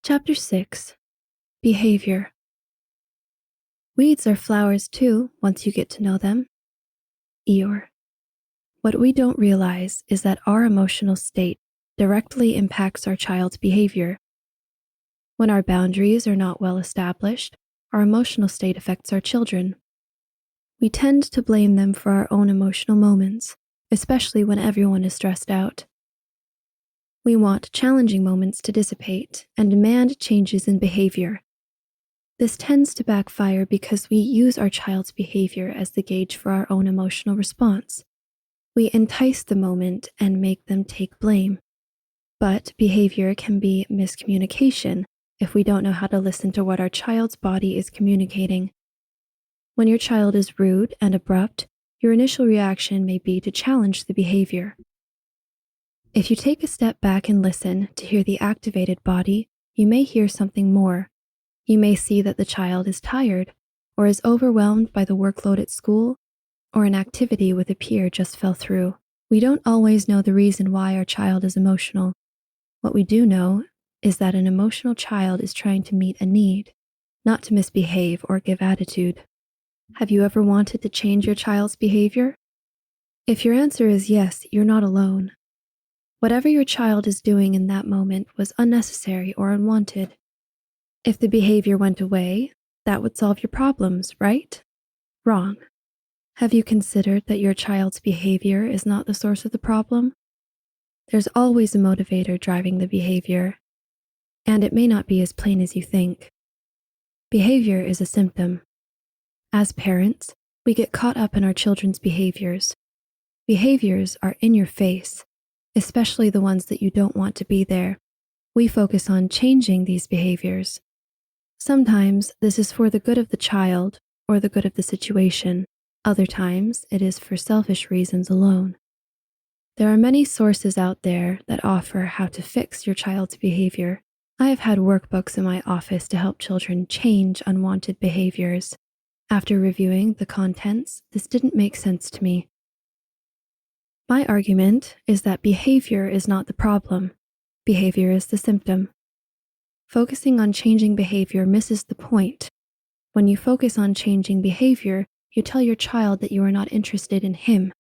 Chapter 6. Behavior. Weeds are flowers too, once you get to know them. Eeyore. What we don't realize is that our emotional state directly impacts our child's behavior. When our boundaries are not well established, our emotional state affects our children. We tend to blame them for our own emotional moments, especially when everyone is stressed out. We want challenging moments to dissipate and demand changes in behavior. This tends to backfire because we use our child's behavior as the gauge for our own emotional response. We entice the moment and make them take blame. But behavior can be miscommunication if we don't know how to listen to what our child's body is communicating. When your child is rude and abrupt, your initial reaction may be to challenge the behavior. If you take a step back and listen to hear the activated body, you may hear something more. You may see that the child is tired, or is overwhelmed by the workload at school, or an activity with a peer just fell through. We don't always know the reason why our child is emotional. What we do know is that an emotional child is trying to meet a need, not to misbehave or give attitude. Have you ever wanted to change your child's behavior? If your answer is yes, you're not alone. Whatever your child is doing in that moment was unnecessary or unwanted. If the behavior went away, that would solve your problems, right? Wrong. Have you considered that your child's behavior is not the source of the problem? There's always a motivator driving the behavior, and it may not be as plain as you think. Behavior is a symptom. As parents, we get caught up in our children's behaviors. Behaviors are in your face, especially the ones that you don't want to be there. We focus on changing these behaviors. Sometimes this is for the good of the child or the good of the situation. Other times it is for selfish reasons alone. There are many sources out there that offer how to fix your child's behavior. I have had workbooks in my office to help children change unwanted behaviors. After reviewing the contents, this didn't make sense to me. My argument is that behavior is not the problem. Behavior is the symptom. Focusing on changing behavior misses the point. When you focus on changing behavior, you tell your child that you are not interested in him.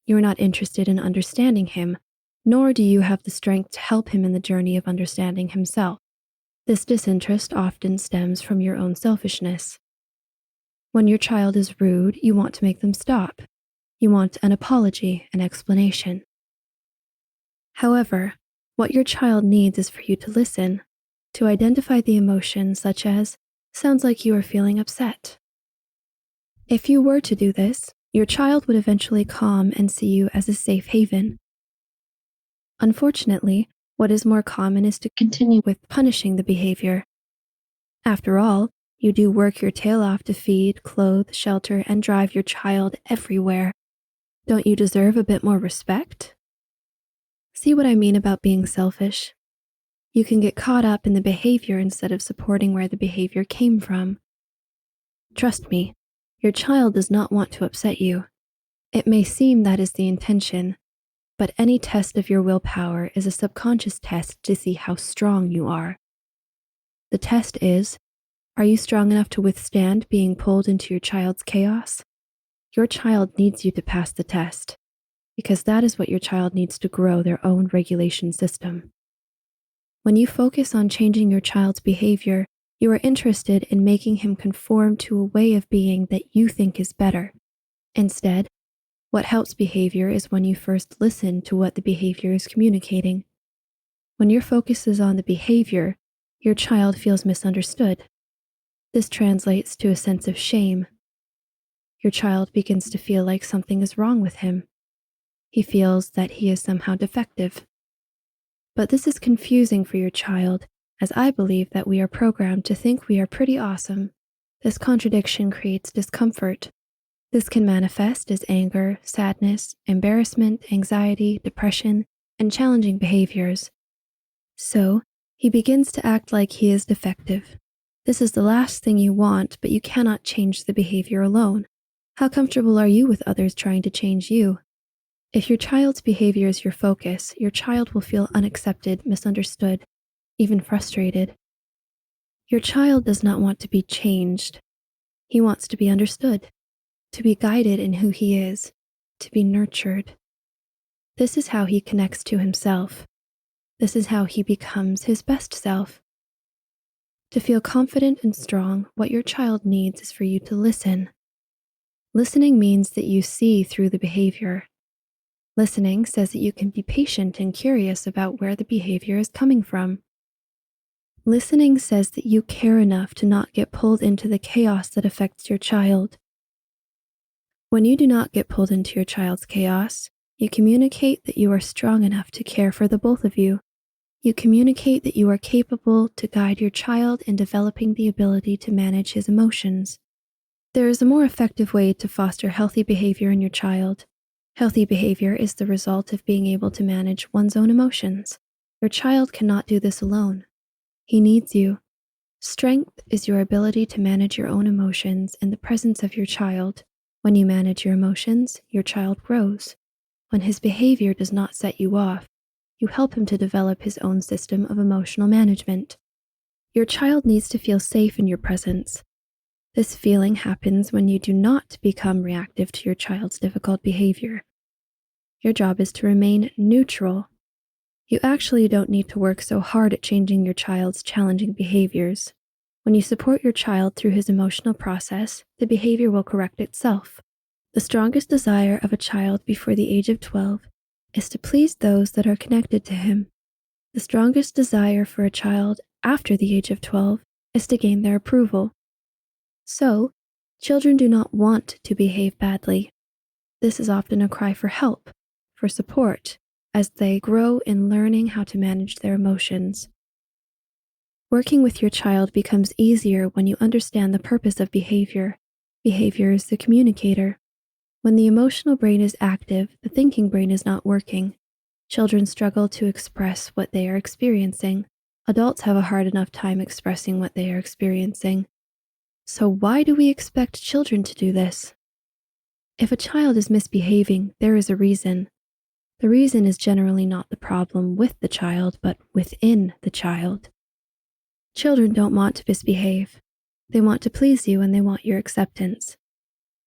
You are not interested in understanding him, nor do you have the strength to help him in the journey of understanding himself. This disinterest often stems from your own selfishness. When your child is rude, you want to make them stop. You want an apology, an explanation. However, what your child needs is for you to listen, to identify the emotion such as, sounds like you are feeling upset. If you were to do this, your child would eventually calm and see you as a safe haven. Unfortunately, what is more common is to continue with punishing the behavior. After all, you do work your tail off to feed, clothe, shelter, and drive your child everywhere. Don't you deserve a bit more respect? See what I mean about being selfish? You can get caught up in the behavior instead of supporting where the behavior came from. Trust me, your child does not want to upset you. It may seem that is the intention, but any test of your willpower is a subconscious test to see how strong you are. The test is, are you strong enough to withstand being pulled into your child's chaos? Your child needs you to pass the test, because that is what your child needs to grow their own regulation system. When you focus on changing your child's behavior, you are interested in making him conform to a way of being that you think is better. Instead, what helps behavior is when you first listen to what the behavior is communicating. When your focus is on the behavior, your child feels misunderstood. This translates to a sense of shame. Your child begins to feel like something is wrong with him. He feels that he is somehow defective. But this is confusing for your child, as I believe that we are programmed to think we are pretty awesome. This contradiction creates discomfort. This can manifest as anger, sadness, embarrassment, anxiety, depression, and challenging behaviors. So, he begins to act like he is defective. This is the last thing you want, but you cannot change the behavior alone. How comfortable are you with others trying to change you? If your child's behavior is your focus, your child will feel unaccepted, misunderstood. even frustrated. Your child does not want to be changed. He wants to be understood, to be guided in who he is, to be nurtured. This is how he connects to himself. This is how he becomes his best self. To feel confident and strong, what your child needs is for you to listen. Listening means that you see through the behavior. Listening says that you can be patient and curious about where the behavior is coming from. Listening says that you care enough to not get pulled into the chaos that affects your child. When you do not get pulled into your child's chaos, you communicate that you are strong enough to care for the both of you. You communicate that you are capable to guide your child in developing the ability to manage his emotions. There is a more effective way to foster healthy behavior in your child. Healthy behavior is the result of being able to manage one's own emotions. Your child cannot do this alone. He needs you. Strength is your ability to manage your own emotions in the presence of your child. When you manage your emotions, your child grows. When his behavior does not set you off, you help him to develop his own system of emotional management. Your child needs to feel safe in your presence. This feeling happens when you do not become reactive to your child's difficult behavior. Your job is to remain neutral. You actually don't need to work so hard at changing your child's challenging behaviors. When you support your child through his emotional process, the behavior will correct itself. The strongest desire of a child before the age of 12 is to please those that are connected to him. The strongest desire for a child after the age of 12 is to gain their approval. So, children do not want to behave badly. This is often a cry for help, for support, as they grow in learning how to manage their emotions. Working with your child becomes easier when you understand the purpose of behavior. Behavior is the communicator. When the emotional brain is active, the thinking brain is not working. Children struggle to express what they are experiencing. Adults have a hard enough time expressing what they are experiencing. So why do we expect children to do this? If a child is misbehaving, there is a reason. The reason is generally not the problem with the child, but within the child. Children don't want to misbehave. They want to please you and they want your acceptance.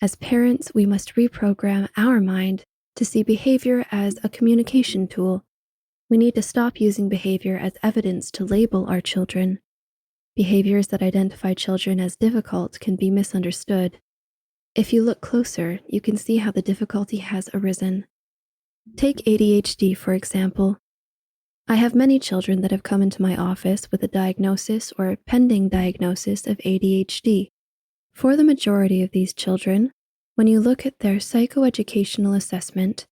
As parents, we must reprogram our mind to see behavior as a communication tool. We need to stop using behavior as evidence to label our children. Behaviors that identify children as difficult can be misunderstood. If you look closer, you can see how the difficulty has arisen. Take ADHD, for example. I have many children that have come into my office with a diagnosis or a pending diagnosis of ADHD. For the majority of these children, when you look at their psychoeducational assessment,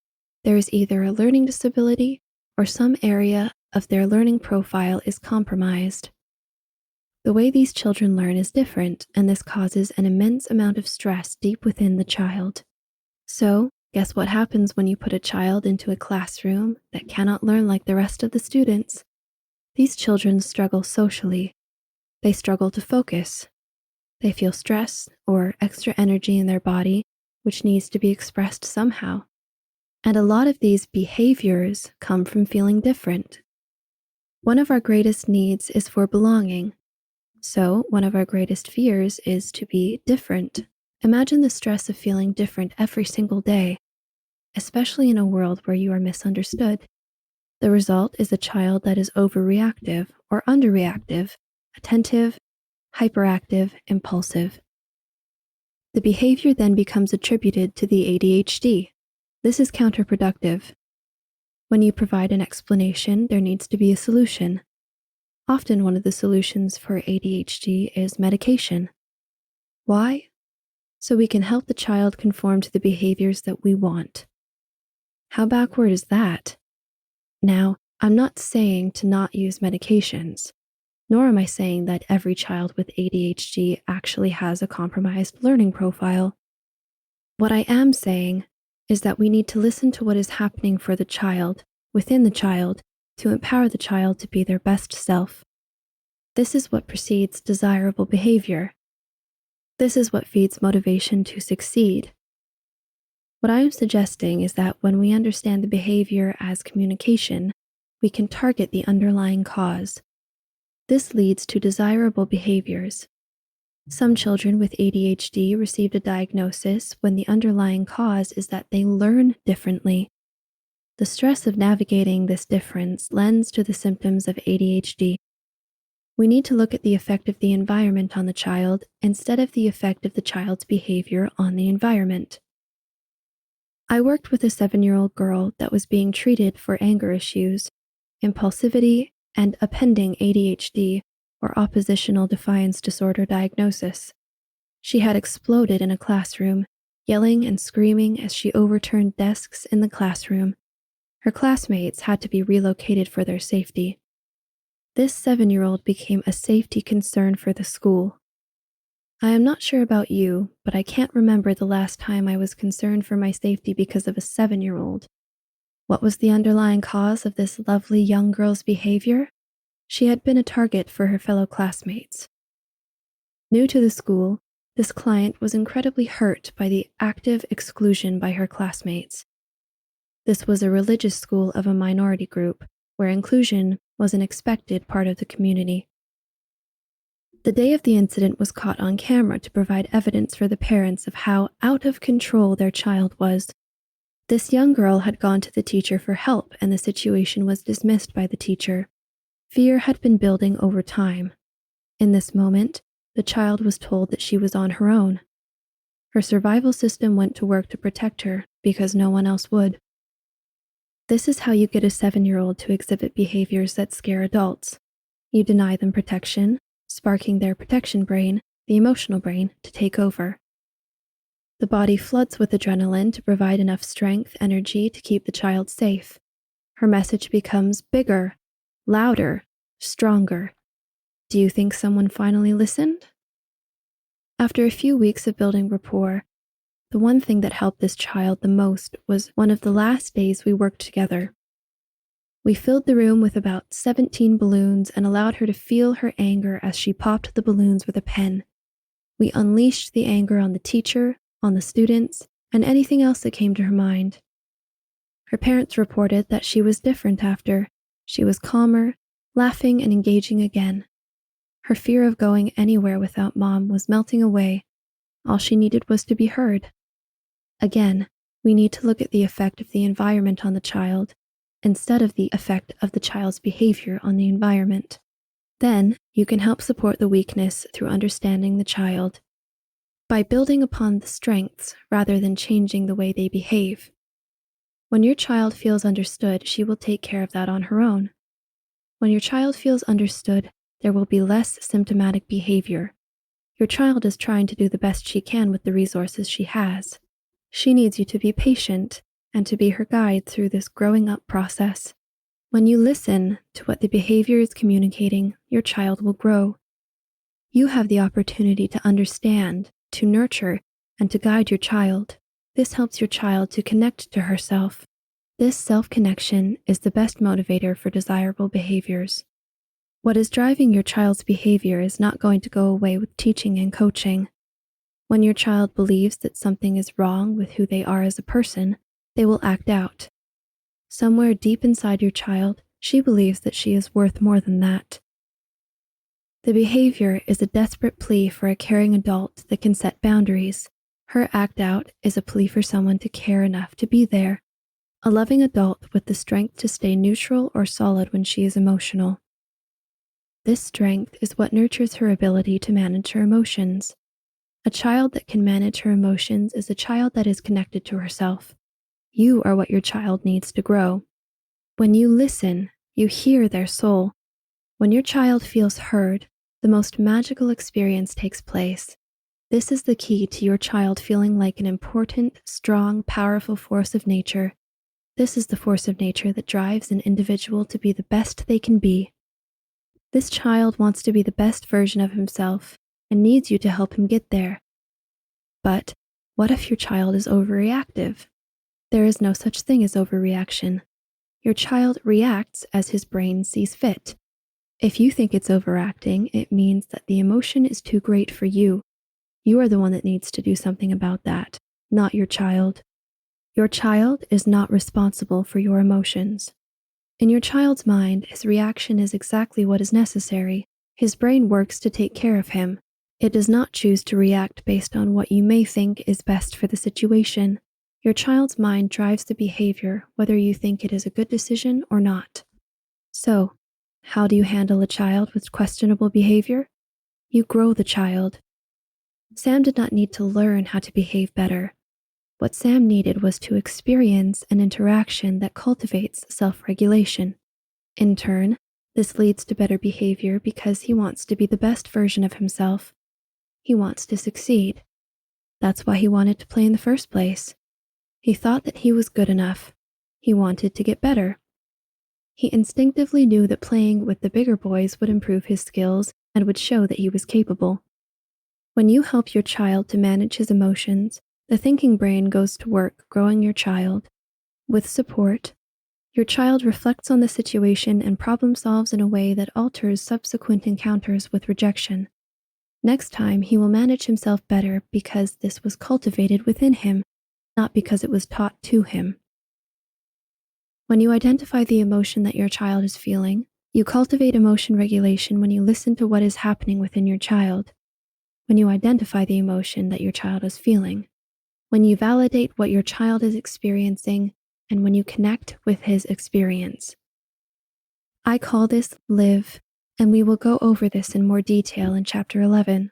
there is either a learning disability or some area of their learning profile is compromised. The way these children learn is different, and this causes an immense amount of stress deep within the child. So, guess what happens when you put a child into a classroom that cannot learn like the rest of the students? These children struggle socially. They struggle to focus. They feel stress or extra energy in their body, which needs to be expressed somehow. And a lot of these behaviors come from feeling different. One of our greatest needs is for belonging. So, one of our greatest fears is to be different. Imagine the stress of feeling different every single day, especially in a world where you are misunderstood. The result is a child that is overreactive or underreactive, attentive, hyperactive, impulsive. The behavior then becomes attributed to the ADHD. This is counterproductive. When you provide an explanation, there needs to be a solution. Often one of the solutions for ADHD is medication. Why? So we can help the child conform to the behaviors that we want. How backward is that? Now, I'm not saying to not use medications, nor am I saying that every child with ADHD actually has a compromised learning profile. What I am saying is that we need to listen to what is happening for the child, within the child, to empower the child to be their best self. This is what precedes desirable behavior. This is what feeds motivation to succeed. What I am suggesting is that when we understand the behavior as communication, we can target the underlying cause. This leads to desirable behaviors. Some children with ADHD received a diagnosis when the underlying cause is that they learn differently. The stress of navigating this difference lends to the symptoms of ADHD. We need to look at the effect of the environment on the child instead of the effect of the child's behavior on the environment. I worked with a 7-year-old girl that was being treated for anger issues, impulsivity, and a pending ADHD or oppositional defiance disorder diagnosis. She had exploded in a classroom, yelling and screaming as she overturned desks in the classroom. Her classmates had to be relocated for their safety. This 7-year-old became a safety concern for the school. I am not sure about you, but I can't remember the last time I was concerned for my safety because of a 7-year-old. What was the underlying cause of this lovely young girl's behavior? She had been a target for her fellow classmates. New to the school, this client was incredibly hurt by the active exclusion by her classmates. This was a religious school of a minority group, where inclusion was an expected part of the community. The day of the incident was caught on camera to provide evidence for the parents of how out of control their child was. This young girl had gone to the teacher for help, and the situation was dismissed by the teacher. Fear had been building over time. In this moment, the child was told that she was on her own. Her survival system went to work to protect her because no one else would. This is how you get a 7-year-old to exhibit behaviors that scare adults. You deny them protection, sparking their protection brain, the emotional brain, to take over. The body floods with adrenaline to provide enough strength, energy to keep the child safe. Her message becomes bigger, louder, stronger. Do you think someone finally listened? After a few weeks of building rapport, the one thing that helped this child the most was one of the last days we worked together. We filled the room with about 17 balloons and allowed her to feel her anger as she popped the balloons with a pen. We unleashed the anger on the teacher, on the students, and anything else that came to her mind. Her parents reported that she was different after. She was calmer, laughing and engaging again. Her fear of going anywhere without Mom was melting away. All she needed was to be heard. Again, we need to look at the effect of the environment on the child instead of the effect of the child's behavior on the environment. Then, you can help support the weakness through understanding the child by building upon the strengths rather than changing the way they behave. When your child feels understood, she will take care of that on her own. When your child feels understood, there will be less symptomatic behavior. Your child is trying to do the best she can with the resources she has. She needs you to be patient and to be her guide through this growing up process. When you listen to what the behavior is communicating, your child will grow. You have the opportunity to understand, to nurture, and to guide your child. This helps your child to connect to herself. This self-connection is the best motivator for desirable behaviors. What is driving your child's behavior is not going to go away with teaching and coaching. When your child believes that something is wrong with who they are as a person, they will act out. Somewhere deep inside your child, she believes that she is worth more than that. The behavior is a desperate plea for a caring adult that can set boundaries. Her act out is a plea for someone to care enough to be there. A loving adult with the strength to stay neutral or solid when she is emotional. This strength is what nurtures her ability to manage her emotions. A child that can manage her emotions is a child that is connected to herself. You are what your child needs to grow. When you listen, you hear their soul. When your child feels heard, the most magical experience takes place. This is the key to your child feeling like an important, strong, powerful force of nature. This is the force of nature that drives an individual to be the best they can be. This child wants to be the best version of himself and needs you to help him get there. But what if your child is overreactive? There is no such thing as overreaction. Your child reacts as his brain sees fit. If you think it's overacting, it means that the emotion is too great for you. You are the one that needs to do something about that, not your child. Your child is not responsible for your emotions. In your child's mind, his reaction is exactly what is necessary. His brain works to take care of him. It does not choose to react based on what you may think is best for the situation. Your child's mind drives the behavior whether you think it is a good decision or not. So, how do you handle a child with questionable behavior? You grow the child. Sam did not need to learn how to behave better. What Sam needed was to experience an interaction that cultivates self-regulation. In turn, this leads to better behavior because he wants to be the best version of himself. He wants to succeed. That's why he wanted to play in the first place. He thought that he was good enough. He wanted to get better. He instinctively knew that playing with the bigger boys would improve his skills and would show that he was capable. When you help your child to manage his emotions, the thinking brain goes to work growing your child. With support, your child reflects on the situation and problem solves in a way that alters subsequent encounters with rejection. Next time, he will manage himself better because this was cultivated within him, not because it was taught to him. When you identify the emotion that your child is feeling, you cultivate emotion regulation when you listen to what is happening within your child. When you identify the emotion that your child is feeling, when you validate what your child is experiencing, and when you connect with his experience. I call this live, and we will go over this in more detail in Chapter 11.